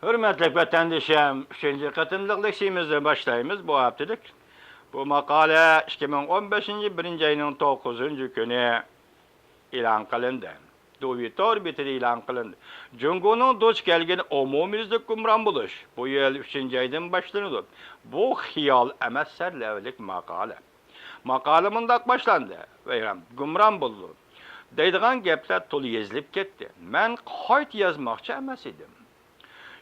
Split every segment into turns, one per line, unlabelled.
Hürmetli vatandaşım, 3. katımlık leksiyimizden başlayımız bu haftalık. Bu makale 2015. 1. ayının 9. günü ilan kılındı. Duvitor bitir ilan kılındı. Cungu'nun duç gelgen umumizlik gumran buluş. Bu yıl 3. aydan başlandı. Bu hiyal emes serlevlik makale. Makale mundak başlandı. Ve gumran buldu. Deydiğen gepler tolu yazılıp gitti. Men kayıt yazmakçı emes idim.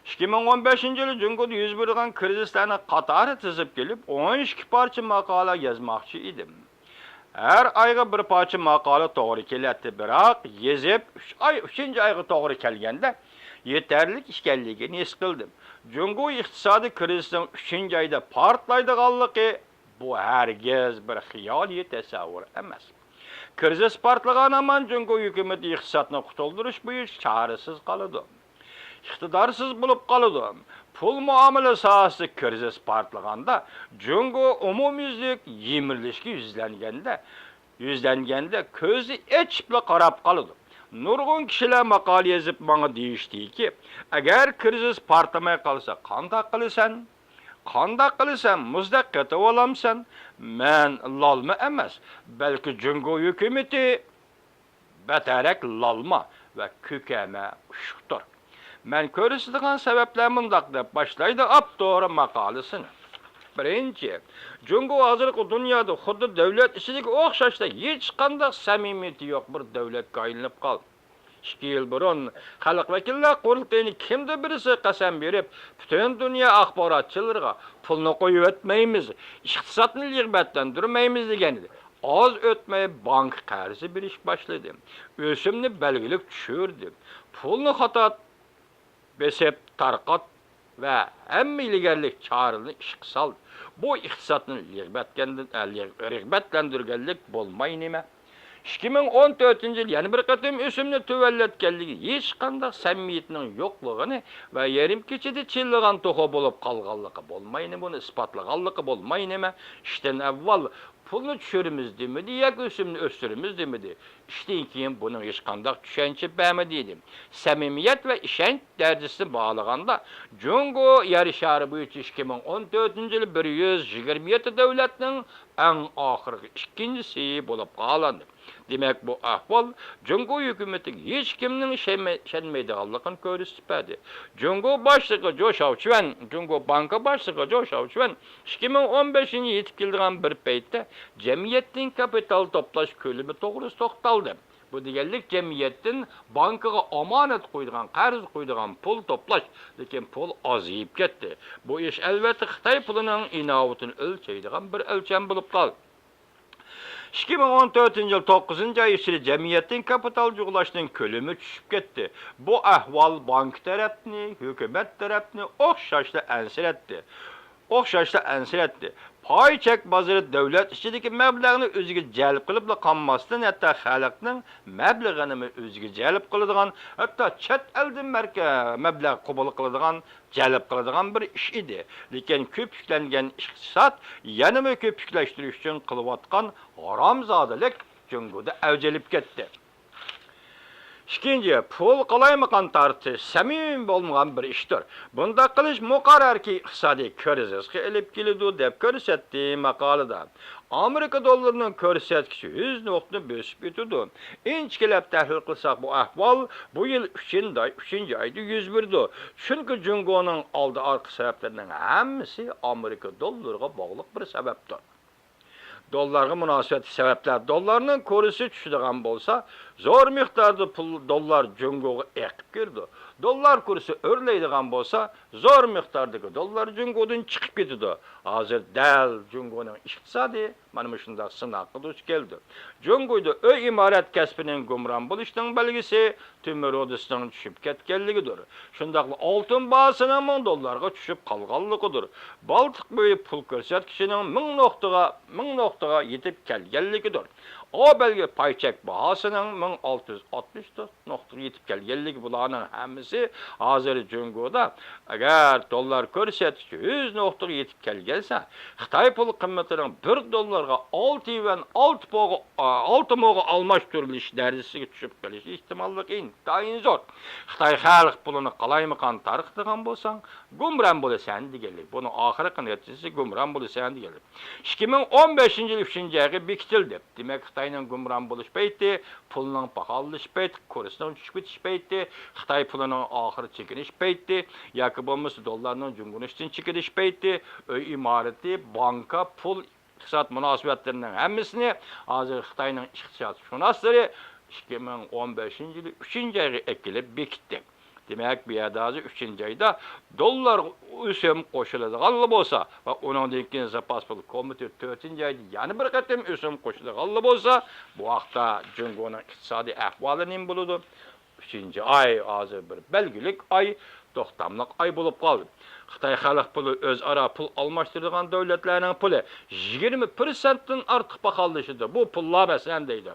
2015 Cungo'da yüz bergan krizislarni qatori tizib kelib, 12 parcha maqola yozmoqchi edim. Her ayga bir parcha maqola to'g'ri keladi, biroq yezib 3 ayga to'g'ri kelganda yetarlik ekanligini his qildim. Jungo iqtisodiy krizisining 3 ayda portlaydiganligi bu hargiz bir xiyoliy tasavvur emas. Krizis portlagan amon Jungo hukumati iqtisodni qutuldirish bo'yicha chorasiz qoladi. İqtidarsız bulup kalıdım. Pul muamele sahası krizis partlaganda, Jungo umumyüzlük yemirlişki yüzlengende közü eçiple qarab kalıdı. Nurgun kişiler makale yazıp bana deyişti ki, eğer krizis partlamaya kalsa Qanda qılısan, muzdaq qatı olamsan, men lalma emas, belki Jungo hükümeti beterek lalma ve kükeme uşuktur. Men körüsüdüğün sebepler mındaqda başlaydı doğru makalesini. Birinci, Jungo hazırlık dünyada xuddi devlet işideki oxşaşda hiç qandaq samimiyeti yok bir devlet qayınlıp qal. 2 yıl burun xalq vakillar qurultayını kimde birisi qasam berip, bütün dünya axbaratçılarga pulni qo'yib etmeymiz, iqtisodni rag'batlantirmaymiz deganidi. Az o'tmay bank qarzi berish başladı. O'simni belgilik tushirdi. Pulni xato besep tarqat ve hem ilgerlik çağrını işq saldı. Bu iqtisodni rag'batlantirganlik bo'lmay nima? 2014 yıl yani bir qatim o'simni tuvallatganligi hech qanday samimiyatning yo'qligini va yarim kechada chilligan to'g'a bo'lib qolganligi bo'lmaydi, buni isbotlaganligi bo'lmaydi nima? İşten avval pulni tushirimiz demidi yoki o'simni o'stirimiz demidi. İşten keyin buning hech qanday tushuncha bermadi dedim. Samimiyat ve ishonch darajasini bağlaganda Jungo yer shari bo'yicha 2014 yılı 127 davlatning eng oxirgi ikkinchisi bo'lib qoldi. Demek bu ahval Jungo hükümeti hiç kimnin işenmeydiğanlıqını görüstüpedi. Jungo başlığı Jo Xiaochuan, Jungo banka başlığı Jo Xiaochuan 2015'ini yetip keldiğen bir peytte cemiyetin kapital toplaş kölümü doğrusu toxtaldı. Bu degellik cemiyetin bankaga amanet koyduğun, qarz koyduğun pul toplaş, lekin pul azıyıp ketdi. Bu iş elbette Xitay pulunun inavetini ölçeydiğen bir ölçem bulup qaldı. 2014 yıl 9. ay içinde cemiyetin kapital juğulaşının kölümü düşüp gitti. Bu ahval bank tarafını, hükümet tarafını oxşaşla ensir etti. Pay çek bazarı devlet içindeki məbləğini özüge cəlb qılıp qanmasından, hatta xalqның məbləğini özüge cəlb qılıdığan, hatta çət eldən məbləğ qobul qılıdığan, cəlb qılıdığan bir iş idi. Lekin köpüklənген iqtisad, yanımı köpükləştiriş üçün qılıvatqan haramzadalik Jungo'da əvcəlib ketdi. İkinci, pul qalaymagan tartı samimi olmagan bir iştir. Bunda qilish muqarrar ki iqtisodiy krizisga elib keladi deb ko'rsatdi maqolada. Amerika dollarının ko'rsatkichi 100.ni bosib o'tdi. Inchkilab tahlil qilsak bu ahvol bu yil 3. ayda yuz berdi. Chunki Jungo'ning oldi orqa sabablarining hammasi Amerika dollariga bog'liq bir sababdir. Dollarga münasebeti sebepler. Dollarının kursu düşüdüğün bolsa, zor miktarda pul dollar Jungo'ga ekip girdi. Dollar kursu örleydiğin bolsa, zor miktardaki dollar Jungo'dan çıkıp gidiyordu. Hazır del Jungo'nun iqtisadi, mana şunda sınaqı duş geldi. Jungo'da öy imaret kesbinin gumran buluştuğun belgisi, tümür odasının düşüp ketkenligidir. Şundaqlı altın bahasının $1000'ga düşüp kalgallıqıdır. Baltık boyu pul ko'rsatkishining 1000 noktaga yetip kelganligidir. O belge payçek bahasının 1664 yetip kelgenligi bularning hammasi hozir Jungoda agar dollar ko'rsatkichi 100 yetip kelgansa, Xitoy pul qiymatining 1 dollarga 6 yuan 6 mo'ga almashtirilish darajasiga tushib qolishi ehtimolligi intayin zo'r. Xitoy xalq pulini qalaymiqan tarqitgan bo'lsang, gumron bo'lasan deganlik. Buni oxirgi natijasi gumron bo'lasan deganlik. 2015-yil 3-oyga bekitildi. Demak, Xitoyning gumron bo'lish payti, pulning paxallanish payti, kursining tushib ketish payti, Xitoy pulining oxiri chekinish payti, yoki bo'lmasa dollarning jungunishdan chekinish payti, uy imorati, banka, pul iqtisod munosabatlarining hammasini hozir Xitoyning iqtisodshunoslari 2015-yil 3-oyga ekilib bekitdi. Demek bir yerda 3-oyda dollar o'sim qo'shiladigan bo'lsa va uningdan keyin zapas pul komiteti 4-oyda yana bir qatim o'sim qo'shiladigan bo'lsa, bu vaqtda Jungoning iqtisodiy ahvoli nima bo'ladi? 3-oy hozir bir belgilik oy, to'xtamliq oy bo'lib qoldi. Xitoy xalq puli o'zaro pul almashtiradigan davlatlarning puli 20% dan ortiq baholashidi. Bu pullar masalan deydi.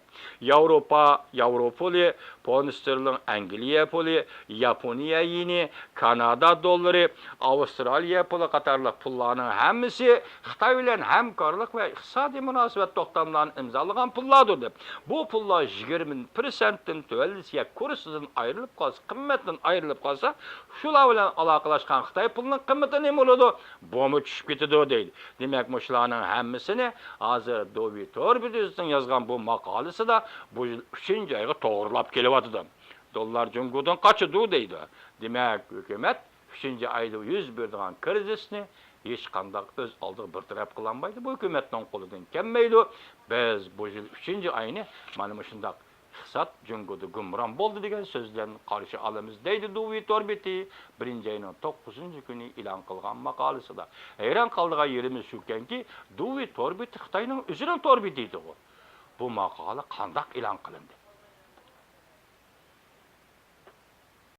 Yevro puli, pound sterling, Angliya puli, Yaponiya yeni, Kanada dollari, Avstraliya puli qatorli pullarning hammasi Xitoy bilan hamkorlik va iqtisodiy munosabat to'xtamlarini imzolagan pullardir deb. Bu pullar 20% dan tuvallisiga kursidan ayrilib qolsa, qimmatdan ayrilib qolsa, shular bilan aloqalashgan Xitoy pulining qimmati nima bo'ladi? Bomi tushib ketadi deydi. Demak, mushlarning hammasini hozir Dovi Torbidizning yozgan bu maqolasida bu 3-oyga to'g'rilab kelyapti. Dollar Jungodan qochadi deydi. Demak, hukumat 3-oyda yuz bergan krizisni hech qanday o'z oldiga bir taraf qilinmaydi. Bu hukumatning qo'lidan kelmaydi. Biz bu yil 3-oyni mana shunday iqtisod Jungoda gumron bo'ldi degan so'zlarni qarshi olamiz deydi Dovi Torbiti 1-oyning 9-kuni e'lon qilgan maqolasida. Hayron qoldigan yerimiz shuki, Dovi Torbiti Xitoyning o'zining Torbiti edi. Bu maqola qanday e'lon qilindi?